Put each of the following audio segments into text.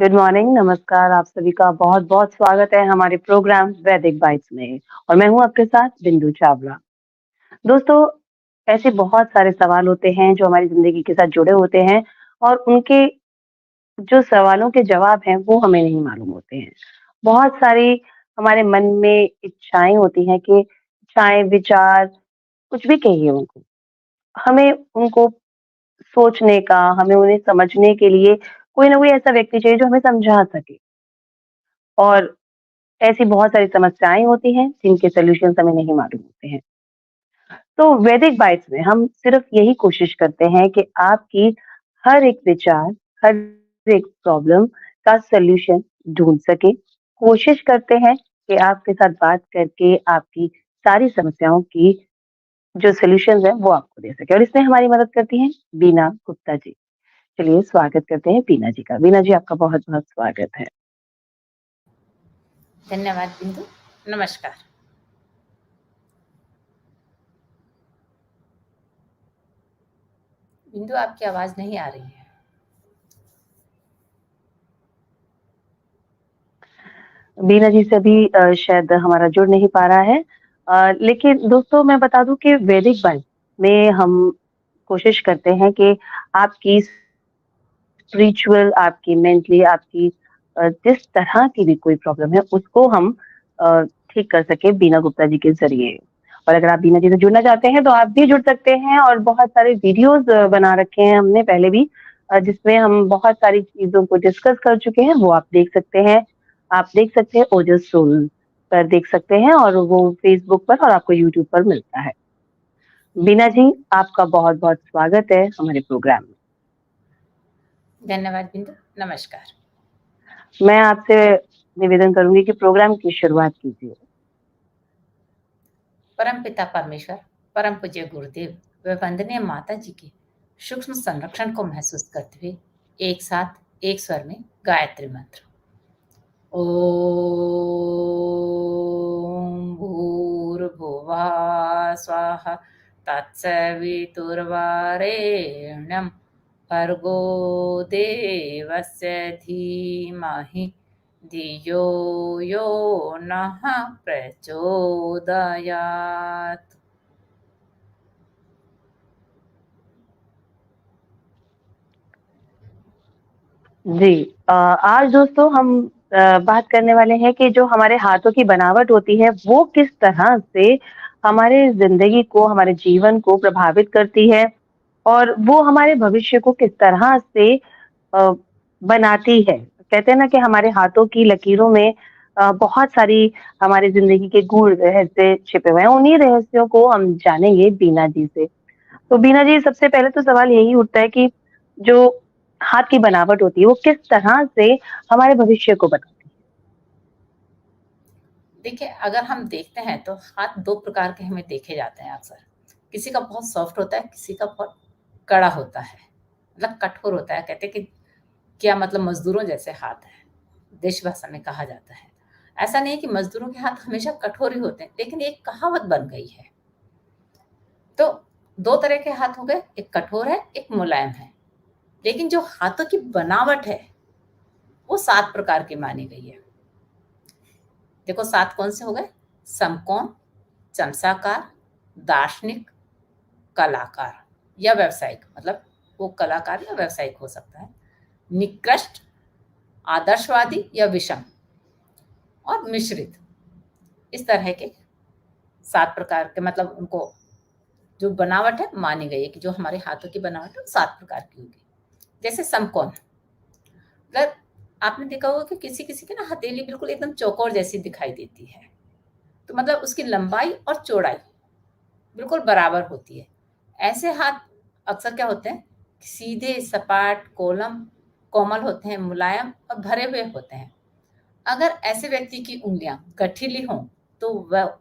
Good morning, नमस्कार, आप सभी का बहुत-बहुत स्वागत है हमारे प्रोग्राम वैदिक बाइट्स में और मैं हूँ आपके साथ बिंदु चावला। दोस्तों, ऐसे बहुत सारे सवाल होते हैं जो हमारी ज़िंदगी के साथ जुड़े होते हैं और उनके जो सवालों के जवाब हैं, वो हमें नहीं मालूम होते हैं। बहुत सारी हमारे मन में इच्छाएँ होती हैं कि इच्छाएँ, विचार, कुछ भी कहिए उनको, हमें उनको सोचने का, हमें उन्हें समझने के लिए कोई ना कोई ऐसा व्यक्ति चाहिए जो हमें समझा सके और ऐसी बहुत सारी समस्याएँ होती हैं, जिनके सॉल्यूशंस हमें नहीं मालूम होते हैं। तो वैदिक बाइट्स में हम सिर्फ़ यही कोशिश करते हैं कि आपकी हर एक विचार, हर एक प्रॉब्लम का सॉल्यूशन ढूँढ सकें। कोशिश करते हैं कि आपके साथ बात करके आपकी सारी समस्याओं की जो सॉल्यूशंस हैं, वो आपको दे सकें और इसमें हमारी मदद करती हैं बीना गुप्ता जी। चलिए स्वागत करते हैं बीना जी का। बीना जी आपका बहुत-बहुत स्वागत है। धन्यवाद बिंदु। नमस्कार। बिंदु आपकी आवाज नहीं आ रही है। बीना जी से अभी शायद हमारा जुड़ नहीं पा रहा है। लेकिन दोस्तों मैं बता दूँ कि वैदिक बाइट में हम कोशिश करते हैं कि आपकी स्पिरिचुअल, आपकी मेंटली, आपकी जिस तरह की भी कोई प्रॉब्लम है उसको हम ठीक कर सकें बीना गुप्ता जी के ज़रिए। और अगर आप बीना जी से जुड़ना चाहते हैं तो आप भी जुड़ सकते हैं और बहुत सारे वीडियोज़ बना रखे हैं हमने पहले भी जिसमें हम बहुत सारी चीज़ों को डिस्कस कर चुके हैं, वो आप देख सकते हैं। आप देख सकते हैं ओजस सोल पर देख सकते हैं और वो फेसबुक पर और आपको यूट्यूब पर मिलता है। बीना जी, आपका बहुत-बहुत स्वागत है हमारे प्रोग्राम में। धन्यवाद बिंदु। नमस्कार। मैं आपसे निवेदन करूँगी कि प्रोग्राम की शुरुआत कीजिए। परम पिता परमेश्वर, परम पूज्य गुरुदेव व वंदनीय माता जी के सूक्ष्म संरक्षण को महसूस करते हुए एक साथ एक स्वर में गायत्री मंत्र। ओम भूर्भुवः स्वाहा तत्सवितुर्वरेण्यं भर्गो देवस्य धीमहि धियो यो नः प्रचोदयात्। जी आज दोस्तों हम बात करने वाले हैं कि जो हमारे हाथों की बनावट होती है, वो किस तरह से हमारे ज़िंदगी को, हमारे जीवन को प्रभावित करती है और वो हमारे भविष्य को किस तरह से अ, बनाती है। कहते हैं ना कि हमारे हाथों की लकीरों में बहुत सारी हमारी ज़िंदगी के गूढ़ रहस्य छिपे हुए हैं। उन्हीं रहस्यों को हम जानेंगे बीना जी से। तो बीना जी सबसे पहले तो सवाल यही उठता है कि जो हाथ की बनावट होती है वो किस तरह से हमारे भविष्य को बताती देखिए, अगर हम देखते हैं तो हाथ 2 प्रकार के हमें देखे जाते हैं अक्सर। किसी का बहुत सॉफ्ट होता है, किसी का बहुत कड़ा होता है, मतलब कठोर होता है। कहते हैं कि क्या मतलब मज़दूरों जैसे हाथ हैं, देश भाषा में कहा जाता है। ऐसा नहीं है कि मज़दूरों के हाथ हमेशा कठोर ही होते हैं, लेकिन एक कहावत बन गई है। तो 2 तरह के हाथ हो गए, एक कठोर है, एक मुलायम है। लेकिन जो हाथों की बनावट है, वो 7 प्रकार की मानी गई है। देखो 7 कौन से हो गए? समकोण, चमचाकार, दार्शनिक, कलाकार या व्यावसायिक, मतलब वो कलाकार या व्यावसायिक हो सकता है। निकृष्ट, आदर्शवादी या विषम और मिश्रित। इस तरह के 7 प्रकार के, मतलब उनको जो बनावट है मानी गई है कि जो हमारे हाथों की बनावट है 7 प्रकार की होगी। जैसे समकोण, मतलब आपने देखा होगा कि किसी-किसी की ना हथेली बिल्कुल एकदम चौकोर जैसी दिखाई देती है। तो मतलब उसकी लंबाई और चौड़ाई बिल्कुल बराबर होती है। ऐसे हाथ अक्सर क्या होते हैं, सीधे, सपाट, कोमल होते हैं, मुलायम और भरे हुए होते हैं। अगर ऐसे व्यक्ति की उँगलियाँ गठीली हों, तो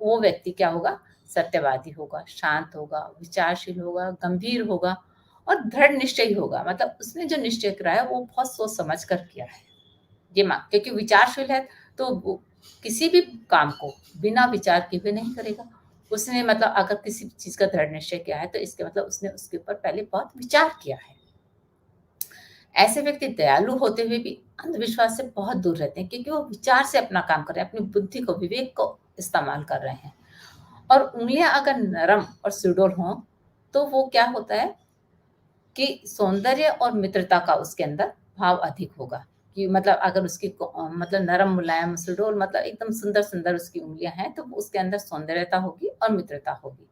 वो व्यक्ति क्या होगा? सत्यवादी होगा, शांत होगा, विचारशील होगा, गंभीर होगा और दृढ़ निश्चयी होगा। मतलब उसने जो निश्चय करा है, वो बहुत सोच समझ कर किया है। जी माँ, क्योंकि विचारशील है, तो वो किसी भी काम को बिना विचार किए हुए नहीं करेगा। उसने मतलब अगर किसी चीज़ का दृढ़ निश्चय किया है, तो इसके मतलब उसने उसके ऊपर पहले बहुत विचार किया है। ऐसे व्यक्ति दयालु होते हुए भी अंधविश्वास से बहुत दूर रहते हैं, क्योंकि वो विचार से अपना काम कर रहे हैं, अपनी बुद्धि को, विवेक को इस्तेमाल कर रहे हैं। और उँगलियाँ अगर नरम और सुडौल हों, तो वो क्या होता है कि सौंदर्य और मित्रता का उसके अंदर भाव अधिक होगा। कि मतलब अगर उसकी मतलब नरम, मुलायम, सुडौल, मतलब एकदम सुंदर-सुंदर उसकी उँगलियाँ हैं, तो उसके अंदर सौंदर्यता होगी और मित्रता होगी।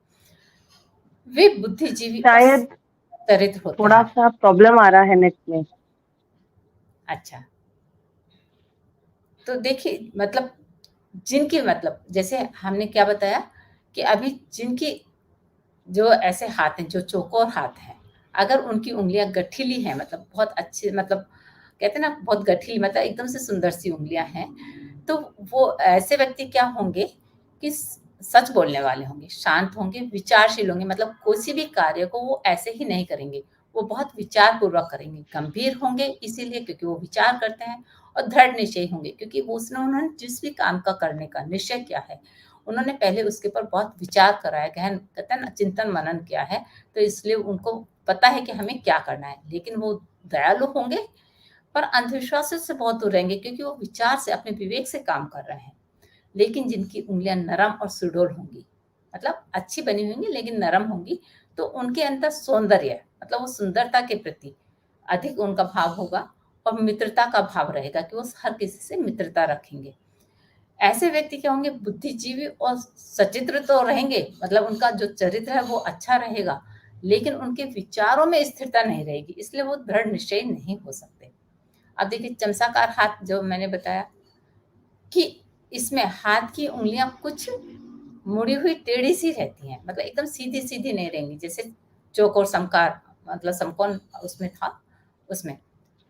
वे बुद्धिजीवी और शायद चरित्र होते हैं। थोड़ा-सा प्रॉब्लम आ रहा है नेट में। अच्छा, तो देखिए मतलब जिनकी मतलब जैसे हमने क्या बताया कि अभी जिनकी जो ऐसे हाथ हैं, जो चौकोर हाथ हैं, अगर उनकी उँगलियाँ गठीली हैं, मतलब बहुत अच्छी, मतलब कहते हैं ना बहुत गठीली, मतलब एकदम से सुंदर सी उँगलियाँ हैं, तो वो ऐसे व्यक्ति क्या होंगे कि सच बोलने वाले होंगे, शांत होंगे, विचारशील होंगे, मतलब किसी भी कार्य को वो ऐसे ही नहीं करेंगे, वो बहुत विचार पूर्वक करेंगे, गंभीर होंगे इसीलिए क्योंकि वो विचार करते हैं, और दृढ़ निश्चयी होंगे क्योंकि वो उसने उन्होंने जिस भी काम का करने का निश्चय किया है, उन्होंने पहले उसके ऊपर बहुत विचार करा है, गहन कहते हैं ना चिंतन मनन किया है, तो इसलिए उनको पता है कि हमें क्या करना है। लेकिन वो दयालु होंगे, पर अंधविश्वास से बहुत दूर रहेंगे क्योंकि वो विचार से, अपने विवेक से काम कर रहे हैं। लेकिन जिनकी उँगलियाँ नरम और सुडौल होंगी, मतलब अच्छी बनी होंगी लेकिन नरम होंगी, तो उनके अंदर सौंदर्य, मतलब वो सुंदरता के प्रति अधिक उनका भाव होगा, और मित्रता का भाव रहेगा कि वो हर किसी से मित्रता रखेंगे। ऐसे व्यक्ति क्या होंगे, बुद्धिजीवी और सचित्र तो रहेंगे, मतलब उनका जो चरित्र है वो अच्छा रहेगा, लेकिन उनके विचारों में स्थिरता नहीं रहेगी, इसलिए वो दृढ़ निश्चयी नहीं हो सकते। अब देखिए चमचाकार हाथ जो मैंने बताया कि इसमें हाथ की उँगलियाँ कुछ मुड़ी हुई टेढ़ी सी रहती हैं, मतलब एकदम सीधी-सीधी नहीं रहेंगी, जैसे चौकोर समकार, मतलब समकोण उसमें था, उसमें।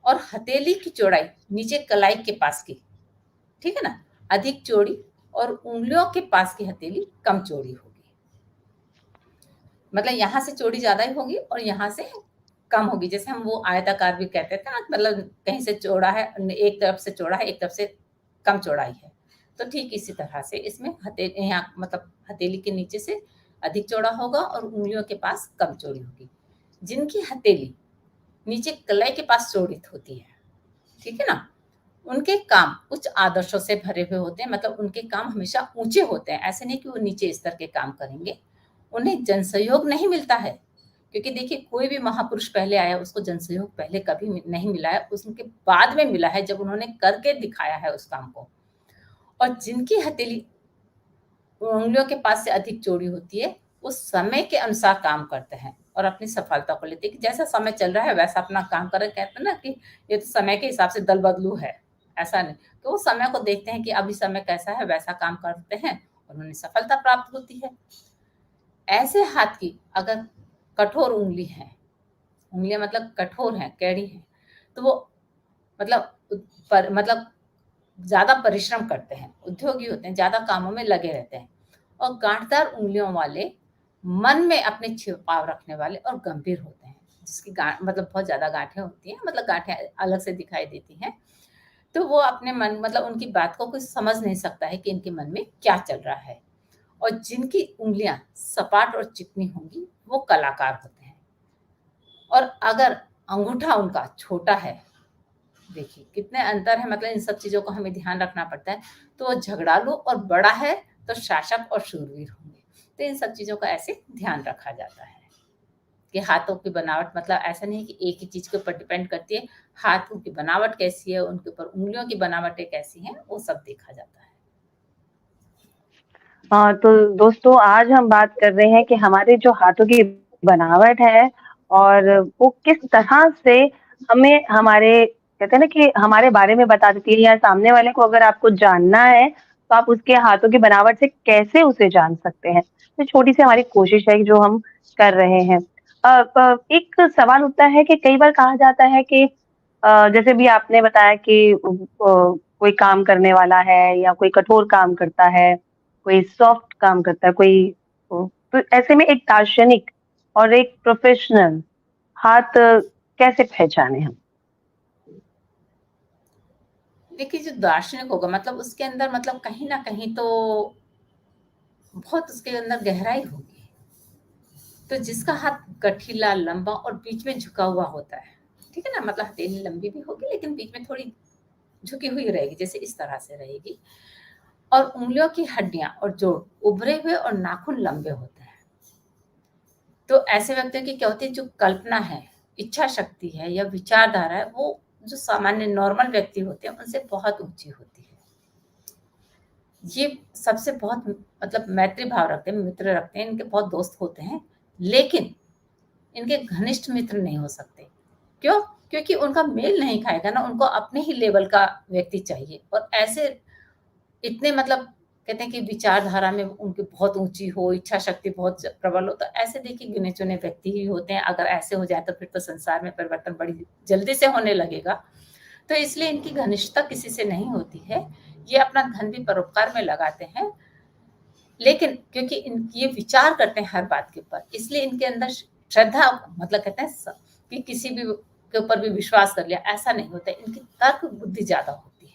और हथेली की चौड़ाई नीचे कलाई के पास की, ठीक है ना? अधिक चौड़ी, और उँगलियों के पास की हथेली कम चौड़ी होगी। मतलब यहाँ से चौड़ी ज़्यादा ही होगी और यहाँ से कम होगी। जैसे हम वो आयताकार भी कहते थे ना, मतलब कहीं से चौड़ा है, एक तरफ से चौड़ा है, एक तरफ से कम चौड़ाई है। तो ठीक इसी तरह से इसमें यहाँ मतलब हथेली के नीचे से अधिक चौड़ा होगा और उँगलियों के पास कम चौड़ी होगी। जिनकी हथेली नीचे कलाई के पास चौड़ी होती है, ठीक है ना? उनके काम उच्च आदर्शों से भरे हुए होते हैं, मतलब उनके काम हमेशा ऊँचे होते हैं, ऐसे नहीं कि वो नीचे स्तर के काम करेंगे। उन्हें जनसहयोग नहीं मिलता है, क्योंकि देखिए कोई भी महापुरुष पहले आया, उसको जनसहयोग पहले कभी नहीं मिला है, उसके बाद में मिला है जब उन्होंने करके दिखाया है उस काम को। और जिनकी हथेली उँगलियों के पास से अधिक चौड़ी होती है, वो समय के अनुसार काम करते हैं और अपनी सफलता को लेते हैं कि जैसा समय चल रहा है वैसा अपना काम करें। कहते हैं ना कि ये तो समय के हिसाब से दल-बदलू है, ऐसा नहीं। तो वो समय को देखते हैं कि अभी समय कैसा है वैसा काम करते हैं और उन्हें सफलता प्राप्त होती है। ऐसे हाथ की अगर कठोर उँगली है, उँगलियाँ मतलब कठोर हैं, कैड़ी हैं, तो वो मतलब मतलब ज़्यादा परिश्रम करते हैं, उद्योगी होते हैं, ज़्यादा कामों में लगे रहते हैं, और गांठदार उँगलियों वाले मन में अपने छिपाव रखने वाले और गंभीर होते हैं, जिसकी गांठ मतलब बहुत ज़्यादा गांठें होती हैं, मतलब गांठें अलग से दिखाई देती हैं, तो वो अपने मन मतलब उनकी बात को कोई समझ नहीं सकता है कि इनके मन में क्या चल रहा है। और जिनकी उँगलियाँ सपाट और चिकनी होंगी, वो कलाकार होते हैं। और अगर अंगूठा उनका छोटा है, देखिए कितने अंतर है, मतलब इन सब चीज़ों को हमें ध्यान रखना पड़ता है। तो वो झगड़ालू और बड़ा है तो शासक और शूरवीर होंगे। तो इन सब चीज़ों का ऐसे ध्यान रखा जाता है कि हाथों की बनावट, मतलब ऐसा नहीं है कि एक ही चीज़ के ऊपर डिपेंड करती है। हाथों की बनावट कैसी है, उनके ऊपर उँगलियों की बनावटें कैसी हैं, वो सब देखा जाता है। हाँ, तो दोस्तों आज हम बात कर रहे हैं कि हमारे जो हाथों की बनावट है और वो किस तरह से हमें हमारे कहते हैं ना कि हमारे बारे में बता देती है, या सामने वाले को अगर आपको जानना है तो आप उसके हाथों की बनावट से कैसे उसे जान सकते हैं। तो छोटी सी हमारी कोशिश है जो हम कर रहे हैं। एक सवाल उठता है कि कई बार कहा जाता है कि जैसे भी आपने बताया कि कोई काम करने वाला है या कोई कठोर काम करता है, कोई सॉफ्ट काम करता है, कोई तो ऐसे में एक दार्शनिक और एक प्रोफेशनल हाथ कैसे पहचाने हम? देखिए जो दार्शनिक होगा मतलब उसके अंदर मतलब कहीं न कहीं तो बहुत उसके अंदर गहराई होगी। तो जिसका हाथ गठीला, लंबा और बीच में झुका हुआ होता है, ठीक है ना? मतलब हथेली लंबी भी होगी लेकिन बीच में थोड़ी झुकी हुई रहेगी, जैसे इस तरह से रहेगी। और उँगलियों की हड्डियाँ और जोड़ उभरे हुए और नाखून लंबे होते हैं। तो ऐसे व्यक्तियों की क्या होती है, जो कल्पना है, इच्छा शक्ति है या विचारधारा है, वो जो सामान्य नॉर्मल व्यक्ति होते हैं, उनसे बहुत ऊँची होती है। ये सबसे बहुत मतलब मैत्री भाव रखते हैं, मित्र रखते हैं, इनके बहुत दोस्त होते हैं, लेकिन इनके घनिष्ठ मित्र नहीं हो सकते। क्यों? क्योंकि उनका मेल नहीं खाएगा ना, उनको अपने ही लेवल का व्यक्ति चाहिए। और ऐसे इतने मतलब कहते हैं कि विचारधारा में उनकी बहुत ऊँची हो, इच्छा शक्ति बहुत प्रबल हो, तो ऐसे देखिए गिने-चुने व्यक्ति ही होते हैं। अगर ऐसे हो जाए तो फिर तो संसार में परिवर्तन बड़ी जल्दी से होने लगेगा। तो इसलिए इनकी घनिष्ठता किसी से नहीं होती है। ये अपना धन भी परोपकार में लगाते हैं, लेकिन क्योंकि ये विचार करते हैं हर बात के ऊपर, इसलिए इनके अंदर श्रद्धा मतलब कहते हैं कि किसी भी के ऊपर भी विश्वास कर लिया, ऐसा नहीं होता है। इनकी तर्क बुद्धि ज़्यादा होती है।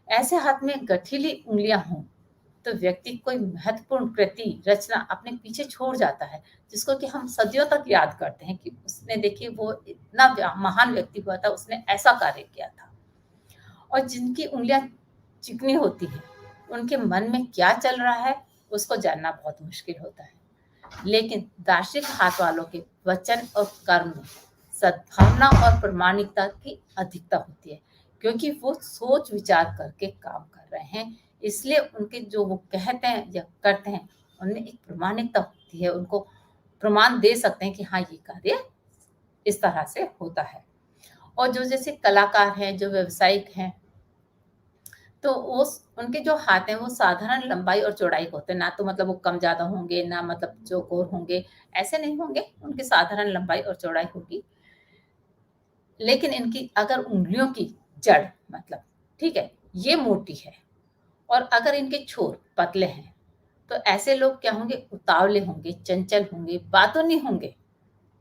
ऐसे हाथ में गठीली उँगलियाँ हों, तो व्यक्ति कोई महत्वपूर्ण कृति, रचना अपने पीछे छोड़ जाता है, जिसको कि हम सदियों तक याद करते हैं कि उसने देखिए वो इतना महान व्यक्ति हुआ था, उसने ऐसा कार्य किया था। और जिनकी उँगलियाँ चिकनी होती हैं, उनके मन में क्या चल रहा है, उसको जानना बहुत मुश्किल होता है। लेकिन दार्शनिक हाथ वालों के वचन और कर्म में सद्भावना और प्रामाणिकता की अधिकता होती है, क्योंकि वो सोच विचार करके काम कर रहे हैं। इसलिए उनके जो वो कहते हैं या करते हैं, उनमें एक प्रामाणिकता होती है। उनको प्रमाण दे सकते हैं कि हाँ, ये कार्य इस तरह से होता है। और जो जैसे कलाकार हैं, जो व्यावसायिक हैं, तो उनके जो हाथ हैं वो साधारण लंबाई और चौड़ाई के होते हैं, ना तो मतलब वो कम ज़्यादा होंगे, ना मतलब चौकोर होंगे, ऐसे नहीं होंगे, उनकी साधारण लंबाई और चौड़ाई होगी। लेकिन इनकी अगर उँगलियों की जड़ मतलब ठीक है, ये मोटी है और अगर इनके छोर पतले हैं, तो ऐसे लोग क्या होंगे, उतावले होंगे, चंचल होंगे, बातूनी होंगे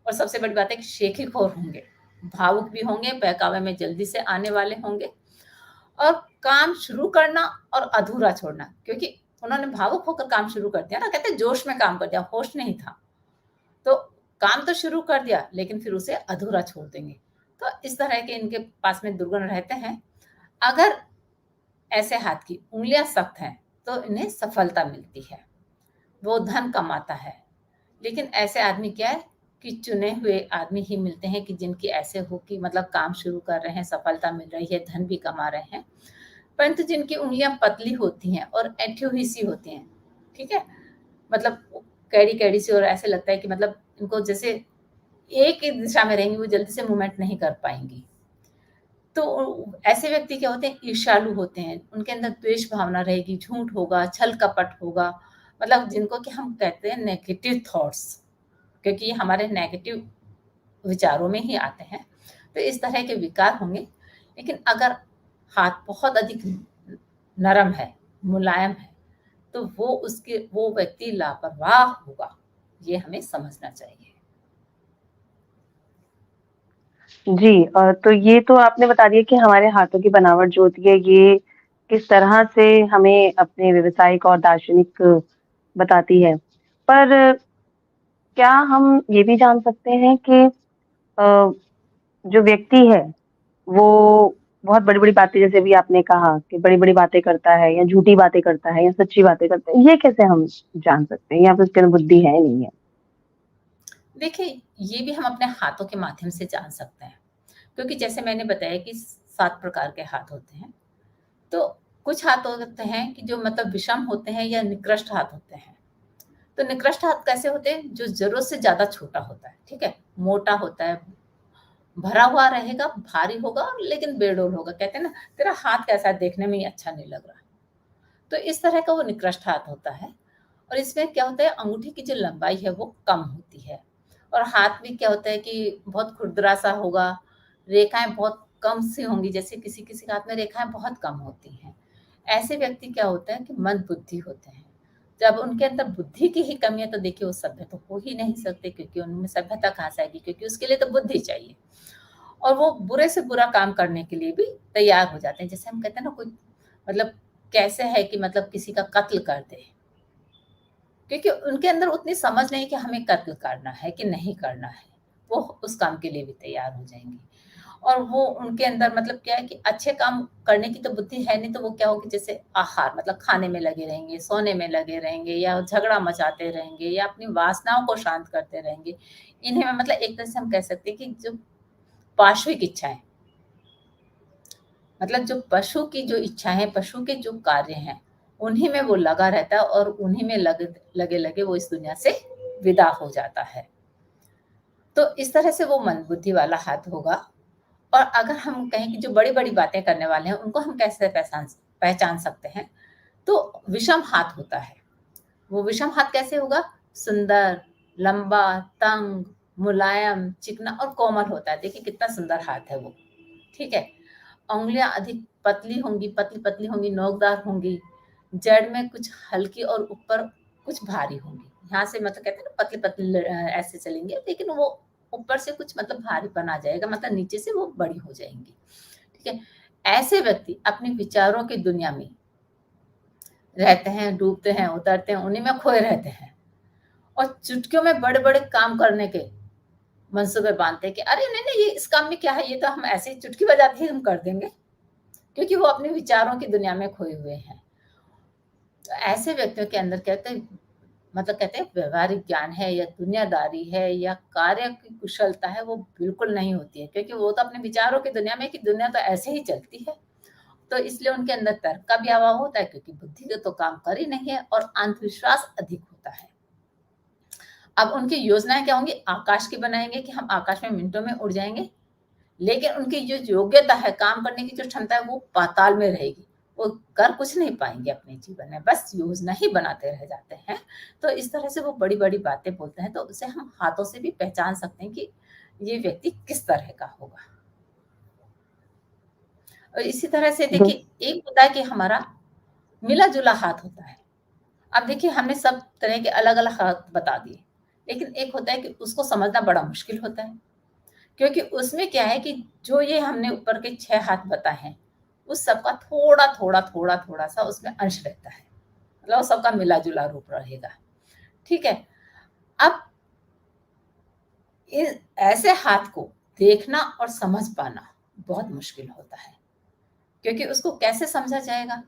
और सबसे बड़ी बात है कि शेखीखोर होंगे, भावुक भी होंगे, बहकावे में जल्दी से आने वाले होंगे और काम शुरू करना और अधूरा छोड़ना, क्योंकि उन्होंने भावुक होकर काम शुरू कर दिया ना, कहते हैं जोश में काम कर दिया, होश नहीं था। तो काम तो शुरू कर दिया लेकिन फिर उसे अधूरा छोड़ देंगे। तो इस तरह के इनके पास में दुर्गुण रहते हैं। अगर ऐसे हाथ की उँगलियाँ सख्त हैं, तो इन्हें सफलता मिलती है, वो धन कमाता है। लेकिन ऐसे आदमी क्या है कि चुने हुए आदमी ही मिलते हैं कि जिनकी ऐसे हो कि मतलब काम शुरू कर रहे हैं, सफलता मिल रही है, धन भी कमा रहे हैं। परंतु जिनकी उँगलियाँ पतली होती हैं और ऐंठी हुई सी होती हैं, ठीक है? मतलब कैड़ी-कैड़ी सी और ऐसे लगता है कि मतलब इनको जैसे एक ही दिशा में रहेंगी, वो जल्दी से मूवमेंट नहीं कर पाएँगी। तो ऐसे व्यक्ति क्या होते हैं, ईर्ष्यालु होते हैं, उनके अंदर द्वेष भावना रहेगी, झूठ होगा, छल-कपट होगा, मतलब जिनको कि हम कहते हैं नेगेटिव थॉट्स, क्योंकि ये हमारे नेगेटिव विचारों में ही आते हैं। तो इस तरह के विकार होंगे। लेकिन अगर हाथ बहुत अधिक नरम है, मुलायम है, तो वो व्यक्ति लापरवाह होगा, ये हमें समझना चाहिए। जी तो ये तो आपने बता दिया कि हमारे हाथों की बनावट जो होती है, ये किस तरह से हमें अपने व्यावसायिक और दार्शनिक बताती है। पर क्या हम ये भी जान सकते हैं कि जो व्यक्ति है, वो बहुत बड़ी-बड़ी बातें जैसे अभी आपने कहा कि बड़ी-बड़ी बातें करता है या झूठी बातें करता है या सच्ची बातें करता है, ये कैसे हम जान सकते हैं या फिर उसके अंदर बुद्धि है, नहीं है? देखिए, ये भी हम अपने हाथों के माध्यम से जान सकते हैं, क्योंकि जैसे मैंने बताया कि 7 प्रकार के हाथ होते हैं। तो कुछ हाथ होते हैं कि जो मतलब विषम होते हैं या निकृष्ट हाथ होते हैं। तो निकृष्ट हाथ कैसे होते हैं? जो ज़रूरत से ज़्यादा छोटा होता है, ठीक है? मोटा होता है, भरा हुआ रहेगा, भारी होगा लेकिन बेडौल होगा। कहते हैं ना, तेरा हाथ कैसा है, देखने में ही अच्छा नहीं लग रहा। तो इस तरह का वो निकृष्ट हाथ होता है। और इसमें क्या होता है, अंगूठी की जो लंबाई है वो कम होती है और हाथ भी क्या होता है कि बहुत खुरदरा सा होगा, रेखाएँ बहुत कम सी होंगी, जैसे किसी-किसी के हाथ में रेखाएँ बहुत कम होती हैं। ऐसे व्यक्ति क्या होते हैं कि मंदबुद्धि होते हैं। जब उनके अंदर बुद्धि की ही कमी है तो देखिए वो सभ्य तो हो ही नहीं सकते, क्योंकि उनमें सभ्यता कहाँ से आएगी, क्योंकि उसके लिए तो बुद्धि चाहिए। और वो बुरे से बुरा काम करने के लिए भी तैयार हो जाते हैं। जैसे हम कहते हैं ना, कोई मतलब कैसे है कि मतलब किसी का कत्ल कर दे, क्योंकि उनके अंदर उतनी समझ नहीं कि हमें कत्ल करना है कि नहीं करना है। वो उस काम के लिए भी तैयार हो जाएँगी। और वो उनके अंदर मतलब क्या है कि अच्छे काम करने की तो बुद्धि है नहीं, तो वो क्या होगी, जैसे आहार मतलब खाने में लगे रहेंगे, सोने में लगे रहेंगे या झगड़ा मचाते रहेंगे या अपनी वासनाओं को शांत करते रहेंगे। इन्हें में मतलब एक तरह से हम कह सकते हैं कि जो पाश्विक इच्छाएँ, मतलब जो पशु की जो इच्छाएँ, पशु के जो कार्य हैं, उन्हीं में वो लगा रहता है और उन्हीं में लगे-लगे वो इस दुनिया से विदा हो जाता है। तो इस तरह से वो मंदबुद्धि वाला हाथ होगा। और अगर हम कहें कि जो बड़ी-बड़ी बातें करने वाले हैं, उनको हम कैसे पहचान सकते हैं? तो विषम हाथ होता है। वो विषम हाथ कैसे होगा? सुंदर, लंबा, तंग, मुलायम, चिकना और कोमल होता है। देखिए कितना सुंदर हाथ है वो, ठीक है? उँगलियाँ अधिक पतली होंगी, पतली-पतली होंगी, नोकदार होंगी, जड़ में कुछ हल्की और ऊपर कुछ भारी होंगी। यहाँ से मतलब कहते हैं ना पतली-पतली ऐसे चलेंगे, लेकिन वो ऊपर से कुछ मतलब भारीपन आ जाएगा, मतलब नीचे से वो बड़ी हो जाएँगी, ठीक है? ऐसे व्यक्ति अपने विचारों की दुनिया में रहते हैं, डूबते हैं, उतरते हैं, उन्हीं में खोए रहते हैं और चुटकियों में बड़े-बड़े काम करने के मंसूबे बाँधते हैं कि अरे नहीं-नहीं ये इस काम में क्या है, ये तो हम ऐसे ही चुटकी बजाते ही हम कर देंगे। क्योंकि वो अपने विचारों की दुनिया में खोए हुए हैं। तो ऐसे व्यक्तियों के अंदर कहते हैं मतलब कहते हैं व्यावहारिक ज्ञान है या दुनियादारी है या कार्य की कुशलता है, वो बिल्कुल नहीं होती है, क्योंकि वो तो अपने विचारों की दुनिया में कि दुनिया तो ऐसे ही चलती है। तो इसलिए उनके अंदर तर्क का भी अभाव होता है, क्योंकि बुद्धि का तो काम कर ही नहीं है और अंधविश्वास अधिक होता है। अब उनकी योजनाएँ क्या होंगी? आकाश की बनाएँगे कि हम आकाश में मिनटों में उड़ जाएँगे। लेकिन उनकी जो योग्यता है, काम करने की जो क्षमता है, वो पाताल में रहेगी। वो कर कुछ नहीं पाएँगे अपने जीवन में, बस योजना ही बनाते रह जाते हैं। तो इस तरह से वो बड़ी-बड़ी बातें बोलते हैं, तो उसे हम हाथों से भी पहचान सकते हैं कि ये व्यक्ति किस तरह का होगा। और इसी तरह से दो देखिए, एक होता है कि हमारा मिला-जुला हाथ होता है। अब देखिए, हमने सब तरह के अलग-अलग हाथ बता दिए, लेकिन एक होता है कि उसको समझना बड़ा मुश्किल होता है। क्योंकि उसमें क्या है कि जो ये हमने ऊपर के 6 हाथ बताए हैं, उस सबका थोड़ा-थोड़ा, थोड़ा-थोड़ा सा उसमें अंश रहता है। मतलब सबका मिला-जुला रूप रहेगा, ठीक है? अब इ ऐसे हाथ को देखना और समझ पाना बहुत मुश्किल होता है, क्योंकि उसको कैसे समझा जाएगा?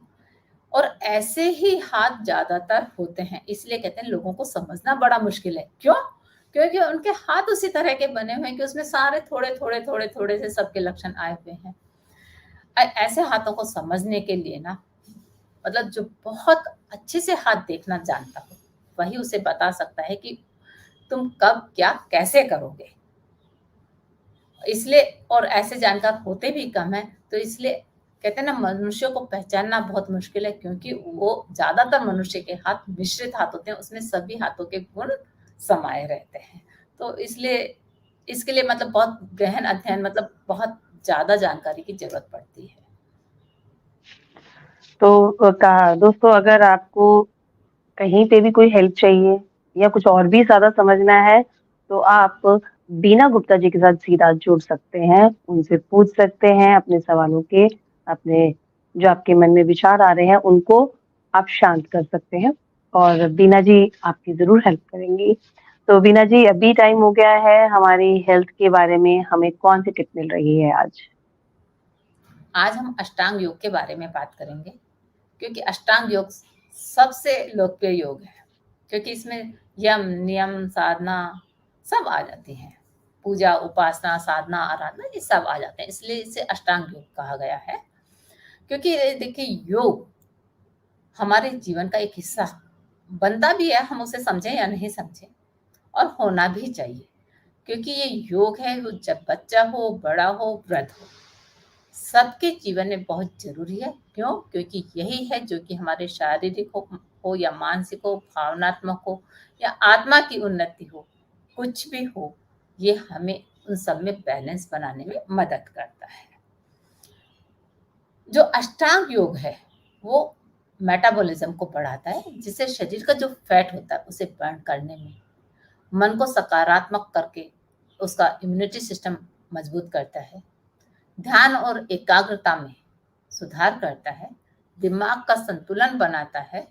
और ऐसे ही हाथ ज़्यादातर होते हैं, इसलिए कहते हैं लोगों को समझना बड़ा मुश्किल है। क्यों? क्योंकि उनके हाथ उसी तरह के बने हुए हैं कि उसमें सारे थोड़े-थोड़े, थोड़े-थोड़े से सबके लक्षण आए हुए हैं। ऐसे हाथों को समझने के लिए ना मतलब जो बहुत अच्छे से हाथ देखना जानता हो, वही उसे बता सकता है कि तुम कब, क्या, कैसे करोगे। इसलिए और ऐसे जानकार होते भी कम हैं, तो इसलिए कहते हैं ना मनुष्यों को पहचानना बहुत मुश्किल है, क्योंकि वो ज़्यादातर मनुष्य के हाथ मिश्रित हाथ होते हैं, उसमें सभी हाथों के गुण समाये रहते हैं। तो इसलिए इसके लिए मतलब बहुत गहन अध्ययन मतलब बहुत ज़्यादा जानकारी की ज़रूरत पड़ती है। तो का दोस्तों, अगर आपको कहीं पे भी कोई हेल्प चाहिए या कुछ और भी ज़्यादा समझना है, तो आप बीना गुप्ता जी के साथ सीधा जुड़ सकते हैं, उनसे पूछ सकते हैं अपने सवालों के, अपने जो आपके मन में विचार आ रहे हैं, उनको आप शांत कर सकते हैं और बीना जी आपकी ज़रूर हेल्प करेंगी। तो बीना जी, अभी टाइम हो गया है हमारी हेल्थ के बारे में, हमें कौन-सी टिप मिल रही है आज? आज हम अष्टांग योग के बारे में बात करेंगे, क्योंकि अष्टांग योग सबसे लोकप्रिय योग है, क्योंकि इसमें यम, नियम, साधना सब आ जाती हैं। पूजा, उपासना, साधना, आराधना ये सब आ जाते हैं, इसलिए इसे अष्टांग योग कहा गया है। क्योंकि देखिए योग हमारे जीवन का एक हिस्सा बनता भी है, हम उसे समझें या नहीं समझें, और होना भी चाहिए। क्योंकि ये योग है, वो जब बच्चा हो, बड़ा हो, वृद्ध हो, सबके जीवन में बहुत ज़रूरी है। क्यों? क्योंकि यही है जो कि हमारे शारीरिक हो या मानसिक हो, भावनात्मक हो या आत्मा की उन्नति हो, कुछ भी हो, ये हमें उन सब में बैलेंस बनाने में मदद करता है। जो अष्टांग योग है, वो मेटाबॉलिज़्म को बढ़ाता है, जिससे शरीर का जो फैट होता है, उसे बर्न करने में, मन को सकारात्मक करके उसका इम्यूनिटी सिस्टम मजबूत करता है। ध्यान और एकाग्रता में सुधार करता है, दिमाग का संतुलन बनाता है।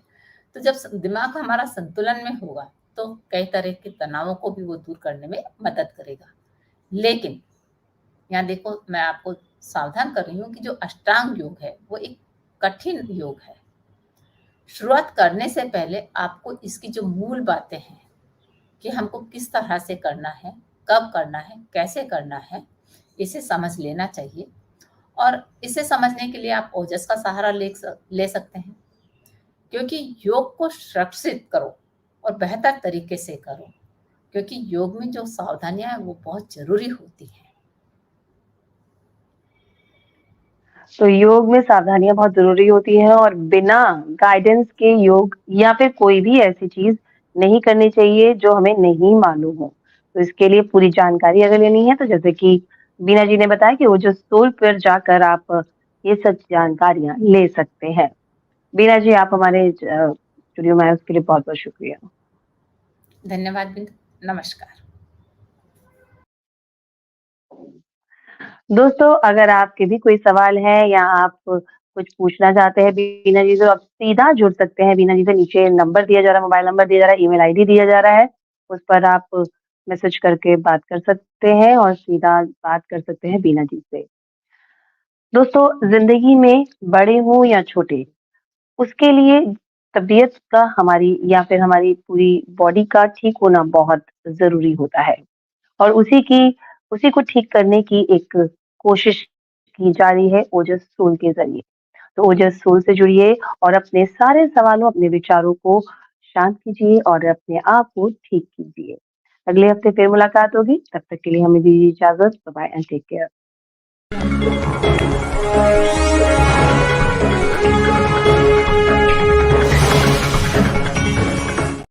तो जब दिमाग हमारा संतुलन में होगा, तो कई तरह के तनावों को भी वो दूर करने में मदद करेगा। लेकिन यहाँ देखो, मैं आपको सावधान कर रही हूँ कि जो अष्टांग योग है वो एक कठिन योग है। शुरुआत करने से पहले आपको इसकी जो मूल बातें हैं कि हमको किस तरह से करना है, कब करना है, कैसे करना है, इसे समझ लेना चाहिए। और इसे समझने के लिए आप ओजस का सहारा ले सकते हैं, क्योंकि योग को सुरक्षित करो और बेहतर तरीके से करो, क्योंकि योग में जो सावधानियां हैं वो बहुत जरूरी होती हैं। तो योग में सावधानियां बहुत जरूरी होती हैं और बिना गाइडेंस के योग या फिर कोई भी ऐसी चीज नहीं करनी चाहिए जो हमें नहीं मालूम हो। तो इसके लिए पूरी जानकारी अगर लेनी है तो जैसे कि बीना जी ने बताया कि वो जो सोल पर जाकर आप ये सब जानकारियां ले सकते हैं। बीना जी, आप हमारे स्टूडियो में आए उसके लिए बहुत बहुत शुक्रिया। धन्यवाद बिंदु, नमस्कार। दोस्तों, अगर आपके भी कोई सवाल है या आप कुछ पूछना चाहते हैं बीना जी, तो आप सीधा जुड़ सकते हैं बीना जी से। नीचे नंबर दिया जा रहा है, मोबाइल नंबर दिया जा रहा है, ईमेल आईडी दिया जा रहा है, उस पर आप मैसेज करके बात कर सकते हैं और सीधा बात कर सकते हैं बीना जी से। दोस्तों, जिंदगी में बड़े हों या छोटे, उसके लिए तबीयत का हमारी या फिर हमारी पूरी बॉडी का ठीक होना बहुत ज़रूरी होता है और उसी को ठीक करने की एक कोशिश की जा रही है ओजस सोल के ज़रिए। तो ओजस सोल से जुड़िए और अपने सारे सवालों, अपने विचारों को शांत कीजिए और अपने आप को ठीक कीजिए। अगले हफ्ते फिर मुलाकात होगी, तब तक के लिए हमें दीजिए इजाज़त। Bye bye and take care.